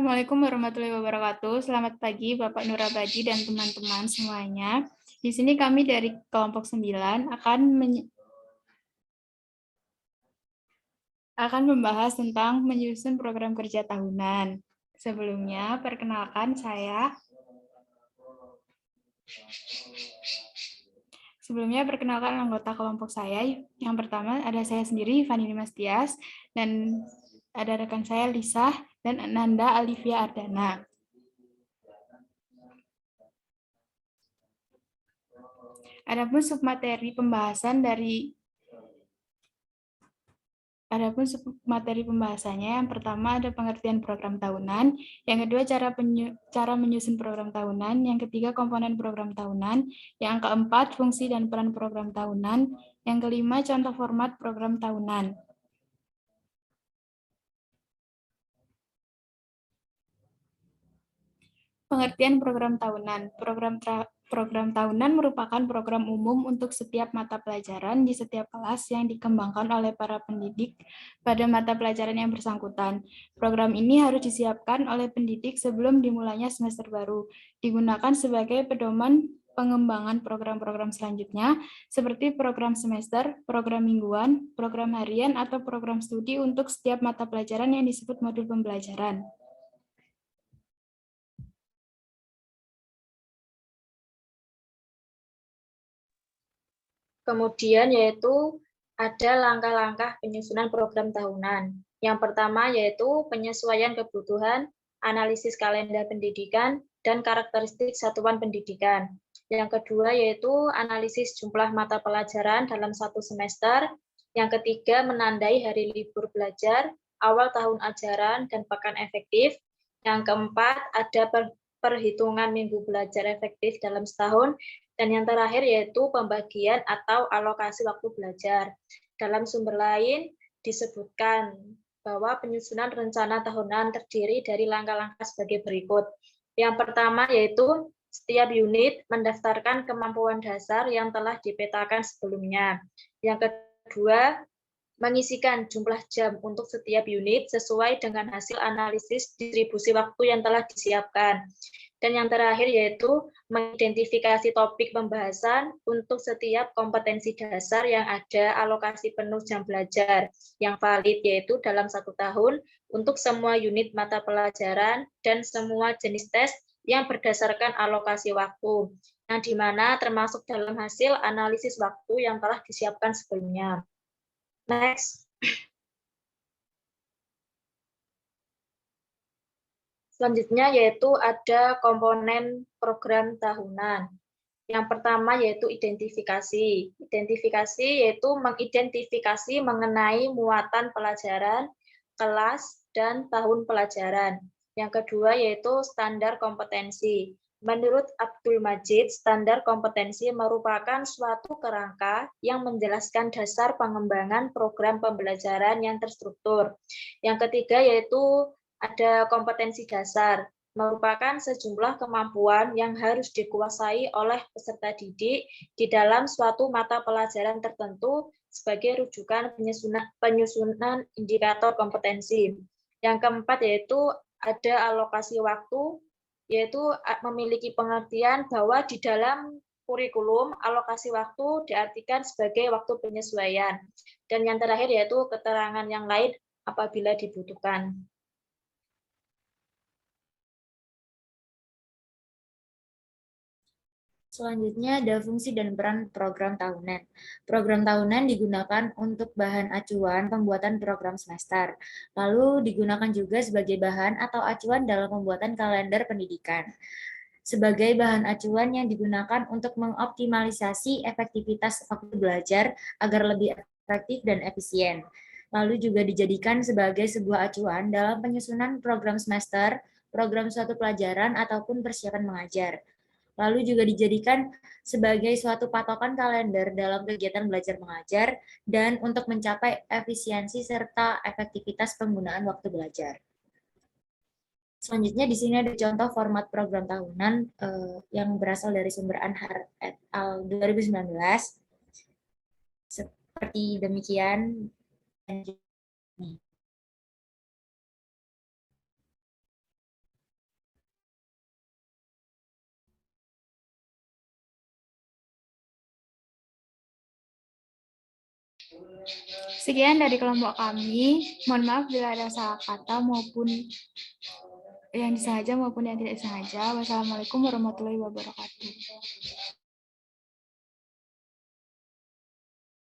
Assalamualaikum warahmatullahi wabarakatuh. Selamat pagi Bapak Nurabadi dan teman-teman semuanya. Di sini kami dari kelompok 9 akan membahas tentang menyusun program kerja tahunan. Sebelumnya, perkenalkan anggota kelompok saya. Yang pertama ada saya sendiri, Fani Dimas Tias, dan ada rekan saya Lisa dan Nanda Alivia Ardana. Adapun submateri pembahasannya, yang pertama ada pengertian program tahunan, yang kedua cara menyusun program tahunan, yang ketiga komponen program tahunan, yang keempat fungsi dan peran program tahunan, yang kelima contoh format program tahunan. Pengertian program tahunan. Program tahunan merupakan program umum untuk setiap mata pelajaran di setiap kelas yang dikembangkan oleh para pendidik pada mata pelajaran yang bersangkutan. Program ini harus disiapkan oleh pendidik sebelum dimulainya semester baru, digunakan sebagai pedoman pengembangan program-program selanjutnya, seperti program semester, program mingguan, program harian, atau program studi untuk setiap mata pelajaran yang disebut modul pembelajaran. Kemudian yaitu ada langkah-langkah penyusunan program tahunan. Yang pertama yaitu penyesuaian kebutuhan, analisis kalender pendidikan, dan karakteristik satuan pendidikan. Yang kedua yaitu analisis jumlah mata pelajaran dalam satu semester. Yang ketiga menandai hari libur belajar, awal tahun ajaran, dan pekan efektif. Yang keempat ada perhitungan minggu belajar efektif dalam setahun. Dan yang terakhir yaitu pembagian atau alokasi waktu belajar. Dalam sumber lain disebutkan bahwa penyusunan rencana tahunan terdiri dari langkah-langkah sebagai berikut. Yang pertama yaitu setiap unit mendaftarkan kemampuan dasar yang telah dipetakan sebelumnya. Yang kedua, mengisikan jumlah jam untuk setiap unit sesuai dengan hasil analisis distribusi waktu yang telah disiapkan. Dan yang terakhir yaitu mengidentifikasi topik pembahasan untuk setiap kompetensi dasar yang ada alokasi penuh jam belajar yang valid yaitu dalam 1 tahun untuk semua unit mata pelajaran dan semua jenis tes yang berdasarkan alokasi waktu, yang dimana termasuk dalam hasil analisis waktu yang telah disiapkan sebelumnya. Next. Selanjutnya yaitu ada komponen program tahunan. Yang pertama yaitu identifikasi. Identifikasi yaitu mengidentifikasi mengenai muatan pelajaran, kelas, dan tahun pelajaran. Yang kedua yaitu standar kompetensi. Menurut Abdul Majid, standar kompetensi merupakan suatu kerangka yang menjelaskan dasar pengembangan program pembelajaran yang terstruktur. Yang ketiga yaitu ada kompetensi dasar, merupakan sejumlah kemampuan yang harus dikuasai oleh peserta didik di dalam suatu mata pelajaran tertentu sebagai rujukan penyusunan indikator kompetensi. Yang keempat yaitu ada alokasi waktu, yaitu memiliki pengertian bahwa di dalam kurikulum alokasi waktu diartikan sebagai waktu penyesuaian. Dan yang terakhir yaitu keterangan yang lain apabila dibutuhkan. Selanjutnya ada fungsi dan peran program tahunan. Program tahunan digunakan untuk bahan acuan pembuatan program semester. Lalu digunakan juga sebagai bahan atau acuan dalam pembuatan kalender pendidikan. Sebagai bahan acuan yang digunakan untuk mengoptimalisasi efektivitas waktu belajar agar lebih efektif dan efisien. Lalu juga dijadikan sebagai sebuah acuan dalam penyusunan program semester, program suatu pelajaran, ataupun persiapan mengajar. Lalu juga dijadikan sebagai suatu patokan kalender dalam kegiatan belajar mengajar dan untuk mencapai efisiensi serta efektivitas penggunaan waktu belajar. Selanjutnya di sini ada contoh format program tahunan yang berasal dari sumber Anhar et al. 2019. Seperti demikian. Sekian dari kelompok kami. Mohon maaf bila ada salah kata maupun yang disengaja maupun yang tidak disengaja. Wassalamualaikum warahmatullahi wabarakatuh.